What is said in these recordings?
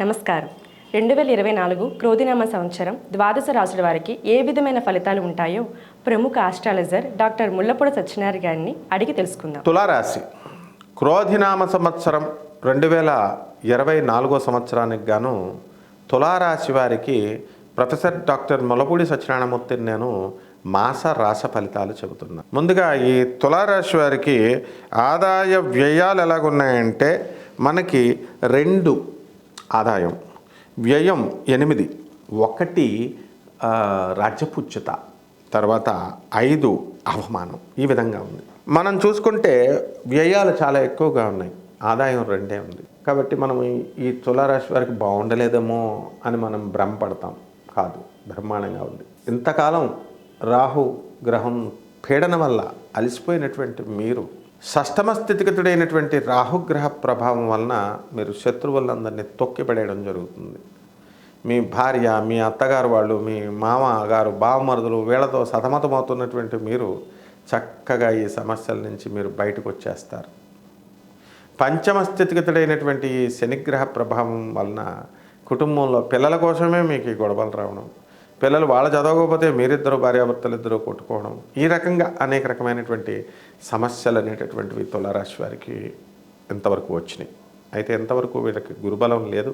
నమస్కారం. 2024 క్రోధినామ సంవత్సరం ద్వాదశ రాశుల వారికి ఏ విధమైన ఫలితాలు ఉంటాయో ప్రముఖ ఆస్ట్రాలజర్ డాక్టర్ ముల్లపూడి సత్యనారాయణ గారిని అడిగి తెలుసుకుందాం. తులారాశి క్రోధినామ సంవత్సరం 2024 సంవత్సరానికి గాను తులారాశి వారికి ప్రొఫెసర్ డాక్టర్ ముల్లపూడి సత్యనారాయణమూర్తిని నేను మాస రాశ ఫలితాలు చెబుతున్నా. ముందుగా ఈ తులారాశి వారికి ఆదాయ వ్యయాలు ఎలాగున్నాయంటే మనకి 2 ఆదాయం, వ్యయం 8, 1 రాజ్యపుచ్యత, తర్వాత 5 అవమానం. ఈ విధంగా ఉంది. మనం చూసుకుంటే వ్యయాలు చాలా ఎక్కువగా ఉన్నాయి, ఆదాయం 2 ఉంది. కాబట్టి మనం ఈ తులారాశి వారికి బాగుండలేదేమో అని మనం భ్రమపడతాం. కాదు, బ్రహ్మాండంగా ఉంది. ఇంతకాలం రాహు గ్రహం పీడన వల్ల అలసిపోయినటువంటి మీరు షష్టమ స్థితిగతుడైనటువంటి రాహుగ్రహ ప్రభావం వలన మీరు శత్రువులందరినీ తొక్కిపడేయడం జరుగుతుంది. మీ భార్య, మీ అత్తగారు వాళ్ళు, మీ మామ గారు, బావమరుదులు వీళ్ళతో సతమతమవుతున్నటువంటి మీరు చక్కగా ఈ సమస్యల నుంచి మీరు బయటకు వచ్చేస్తారు. పంచమ స్థితిగతుడైనటువంటి ఈ శనిగ్రహ ప్రభావం వలన కుటుంబంలో పిల్లల కోసమే మీకు ఈ గొడవలు రావడం, పిల్లలు వాళ్ళు చదవకపోతే మీరిద్దరు భార్యాభర్తలిద్దరూ కొట్టుకోవడం, ఈ రకంగా అనేక రకమైనటువంటి సమస్యలు అనేటటువంటివి తులారాశి వారికి ఇంతవరకు వచ్చినాయి. అయితే ఎంతవరకు వీళ్ళకి గురుబలం లేదు.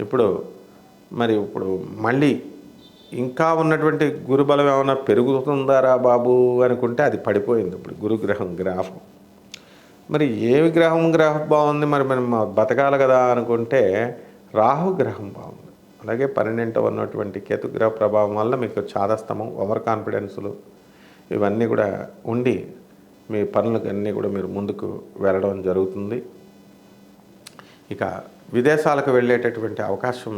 ఇప్పుడు మళ్ళీ ఇంకా ఉన్నటువంటి గురుబలం ఏమైనా పెరుగుతుందారా బాబు అనుకుంటే అది పడిపోయింది. ఇప్పుడు గురుగ్రహం గ్రాఫం మరి గ్రహం బాగుంది, మరి మనం బతకాలి కదా అనుకుంటే రాహుగ్రహం బాగుంది. అలాగే 12వ ఉన్నటువంటి కేతుగ్రహ ప్రభావం వల్ల మీకు చాదస్తమం, ఓవర్ కాన్ఫిడెన్సులు ఇవన్నీ కూడా ఉండి మీ పనులకు అన్నీ కూడా మీరు ముందుకు వెళ్ళడం జరుగుతుంది. ఇక విదేశాలకు వెళ్ళేటటువంటి అవకాశం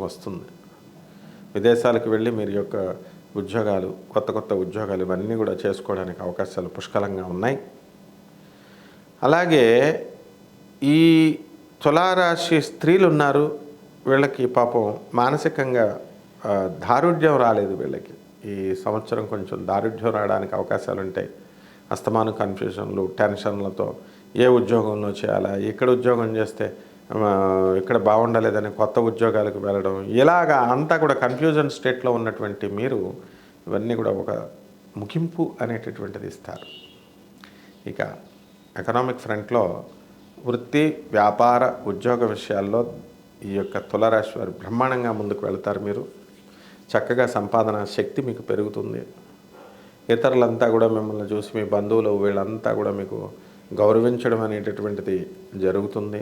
వస్తుంది. విదేశాలకు వెళ్ళి మీరు యొక్క ఉద్యోగాలు, కొత్త ఉద్యోగాలు ఇవన్నీ కూడా చేసుకోవడానికి అవకాశాలు పుష్కలంగా ఉన్నాయి. అలాగే ఈ తులారాశి స్త్రీలు ఉన్నారు, వీళ్ళకి పాపం మానసికంగా దారుఢ్యం రాలేదు. వీళ్ళకి ఈ సంవత్సరం కొంచెం దారుఢ్యం రావడానికి అవకాశాలు ఉంటాయి. అస్తమాను కన్ఫ్యూజన్లు, టెన్షన్లతో ఏ ఉద్యోగంలో చేయాలా, ఇక్కడ ఉద్యోగం చేస్తే ఇక్కడ బాగుండలేదని కొత్త ఉద్యోగాలకు వెళ్ళడం, ఇలాగా అంతా కూడా కన్ఫ్యూజన్ స్టేట్లో ఉన్నటువంటి మీరు ఇవన్నీ కూడా ఒక ముగింపు అనేటటువంటిది ఇస్తారు. ఇక ఎకనామిక్ ఫ్రంట్లో వృత్తి, వ్యాపార, ఉద్యోగ విషయాల్లో ఈ యొక్క తులారాశి వారు బ్రహ్మాండంగా ముందుకు వెళ్తారు. మీరు చక్కగా సంపాదన శక్తి మీకు పెరుగుతుంది. ఇతరులంతా కూడా మిమ్మల్ని చూసి, మీ బంధువులు వీళ్ళంతా కూడా మీకు గౌరవించడం అనేటటువంటిది జరుగుతుంది.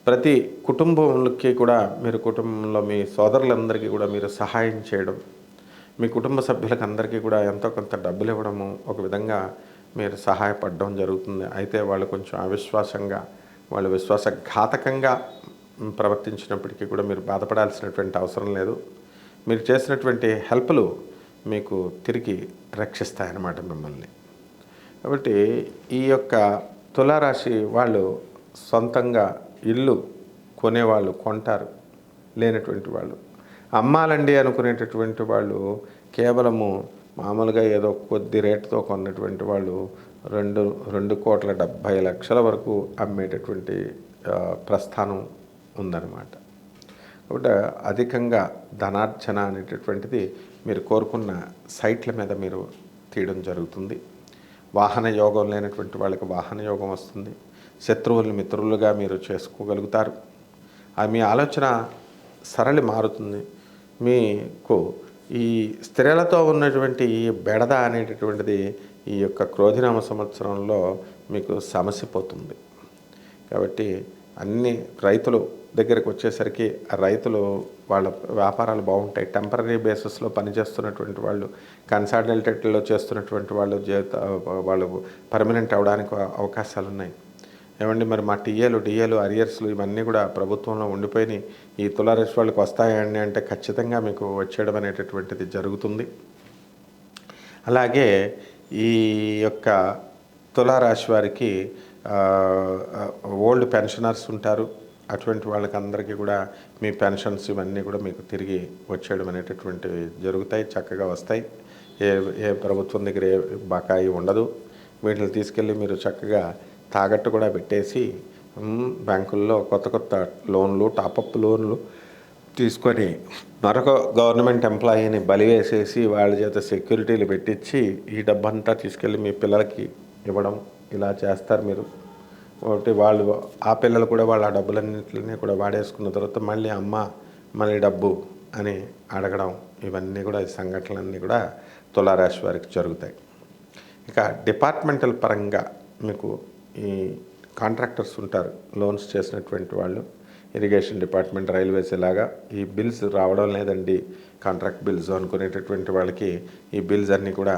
ప్రతి కుటుంబంకి కూడా మీరు కుటుంబంలో మీ సోదరులందరికీ కూడా మీరు సహాయం చేయడం, మీ కుటుంబ సభ్యులకు అందరికీ కూడా ఎంతో కొంత డబ్బులు ఇవ్వడము, ఒక విధంగా మీరు సహాయపడడం జరుగుతుంది. అయితే వాళ్ళు కొంచెం అవిశ్వాసంగా, వాళ్ళు విశ్వాసఘాతకంగా ప్రవర్తించినప్పటికీ కూడా మీరు బాధపడాల్సినటువంటి అవసరం లేదు. మీరు చేసినటువంటి హెల్ప్లు మీకు తిరిగి రక్షిస్తాయన్నమాట మిమ్మల్ని. కాబట్టి ఈ యొక్క తులారాశి వాళ్ళు సొంతంగా ఇల్లు కొనేవాళ్ళు కొంటారు, లేనటువంటి వాళ్ళు అమ్మాలండి అనుకునేటటువంటి వాళ్ళు కేవలము మామూలుగా ఏదో కొద్ది రేటుతో కొన్నటువంటి వాళ్ళు 2,70,00,000 వరకు అమ్మేటటువంటి ప్రస్థానం ఉందన్నమాట. కాబట్టి అధికంగా ధనార్జన అనేటటువంటిది మీరు కోరుకున్న సైట్ల మీద మీరు తీయడం జరుగుతుంది. వాహన యోగం లేనటువంటి వాళ్ళకి వాహన యోగం వస్తుంది. శత్రువుల్ని మిత్రులుగా మీరు చేసుకోగలుగుతారు. మీ ఆలోచన సరళి మారుతుంది. మీకు ఈ స్త్రీలతో ఉన్నటువంటి ఈ బెడద అనేటటువంటిది ఈ యొక్క క్రోధినామ సంవత్సరంలో మీకు సమసిపోతుంది. కాబట్టి అన్ని రైతులు దగ్గరకు వచ్చేసరికి రైతులు వాళ్ళ వ్యాపారాలు బాగుంటాయి. టెంపరీ బేసిస్లో పనిచేస్తున్నటువంటి వాళ్ళు, కన్సాలిడేటెడ్లో చేస్తున్నటువంటి వాళ్ళు పర్మనెంట్ అవడానికి అవకాశాలు ఉన్నాయి. ఏమండి మరి మా డిఏలు అరియర్స్లు ఇవన్నీ కూడా ప్రభుత్వంలో ఉండిపోయినాయి, ఈ తులారాశి వాళ్ళకి వస్తాయండి అంటే ఖచ్చితంగా మీకు వచ్చేయడం అనేటటువంటిది జరుగుతుంది. అలాగే ఈ యొక్క తులారాశి వారికి ఓల్డ్ పెన్షనర్స్ ఉంటారు. అటువంటి వాళ్ళకి అందరికీ కూడా మీ పెన్షన్స్ ఇవన్నీ కూడా మీకు తిరిగి వచ్చేయడం అనేటటువంటివి జరుగుతాయి, చక్కగా వస్తాయి. ఏ ప్రభుత్వం దగ్గర ఏ బకాయి ఉండదు. వీటిని తీసుకెళ్ళి మీరు చక్కగా తాకట్టు కూడా పెట్టేసి బ్యాంకుల్లో కొత్త కొత్త లోన్లు, టాపప్ లోన్లు తీసుకొని మరొక గవర్నమెంట్ ఎంప్లాయీని బలివేసేసి వాళ్ళ చేత సెక్యూరిటీలు పెట్టించి ఈ డబ్బంతా తీసుకెళ్ళి మీ పిల్లలకి ఇవ్వడం, ఇలా చేస్తారు మీరు. ఒకటి వాళ్ళు ఆ పిల్లలు కూడా వాళ్ళ ఆ డబ్బులన్నింటినీ కూడా వాడేసుకున్న తర్వాత మళ్ళీ అమ్మ మళ్ళీ డబ్బు అని అడగడం, ఇవన్నీ కూడా ఈ సంఘటనలన్నీ కూడా తులారాశి వారికి జరుగుతాయి. ఇక డిపార్ట్మెంటల్ పరంగా మీకు ఈ కాంట్రాక్టర్స్ ఉంటారు, లోన్స్ చేసినటువంటి వాళ్ళు, ఇరిగేషన్ డిపార్ట్మెంట్, రైల్వేస్, ఇలాగా ఈ బిల్స్ రావడం లేదండి కాంట్రాక్ట్ బిల్స్ అనుకునేటటువంటి వాళ్ళకి ఈ బిల్స్ అన్నీ కూడా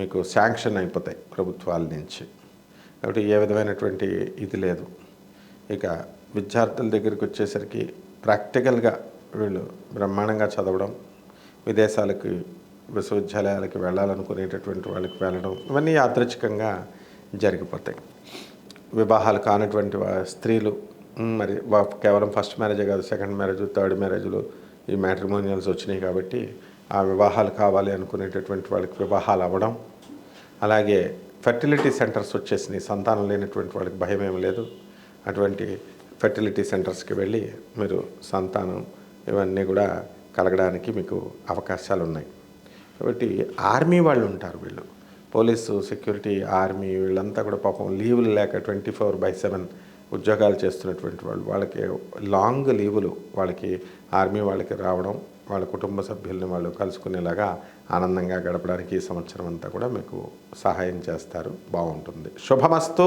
మీకు శాంక్షన్ అయిపోతాయి ప్రభుత్వాల నుంచి. కాబట్టి ఏ విధమైనటువంటి ఇది లేదు. ఇక విద్యార్థుల దగ్గరికి వచ్చేసరికి ప్రాక్టికల్గా వీళ్ళు బ్రహ్మాండంగా చదవడం, విదేశాలకి విశ్వవిద్యాలయాలకి వెళ్ళాలనుకునేటటువంటి వాళ్ళకి వెళ్ళడం, ఇవన్నీ యాదృచ్ఛికంగా జరిగిపోతాయి. వివాహాలు కానటువంటి స్త్రీలు మరి కేవలం ఫస్ట్ మ్యారేజే కాదు, సెకండ్ మ్యారేజ్, థర్డ్ మ్యారేజ్లు, ఈ మ్యాట్రిమోనియల్స్ వచ్చినాయి కాబట్టి ఆ వివాహాలు కావాలి అనుకునేటటువంటి వాళ్ళకి వివాహాలు అవ్వడం, అలాగే ఫెర్టిలిటీ సెంటర్స్ వచ్చేసినాయి, సంతానం లేనటువంటి వాళ్ళకి భయం ఏం లేదు. అటువంటి ఫెర్టిలిటీ సెంటర్స్కి వెళ్ళి మీరు సంతానం ఇవన్నీ కూడా కలగడానికి మీకు అవకాశాలు ఉన్నాయి. కాబట్టి ఆర్మీ వాళ్ళు ఉంటారు, వీళ్ళు పోలీసు, సెక్యూరిటీ, ఆర్మీ, వీళ్ళంతా కూడా పాపం లీవులు లేక 24/7 ఉద్యోగాలు చేస్తున్నటువంటి వాళ్ళు, వాళ్ళకి లాంగ్ లీవులు వాళ్ళకి ఆర్మీ వాళ్ళకి రావడం, వాళ్ళ కుటుంబ సభ్యుల్ని వాళ్ళు కలుసుకునేలాగా ఆనందంగా గడపడానికి ఈ సంవత్సరం అంతా కూడా మీకు సహాయం చేస్తారు. బాగుంటుంది. శుభమస్తు.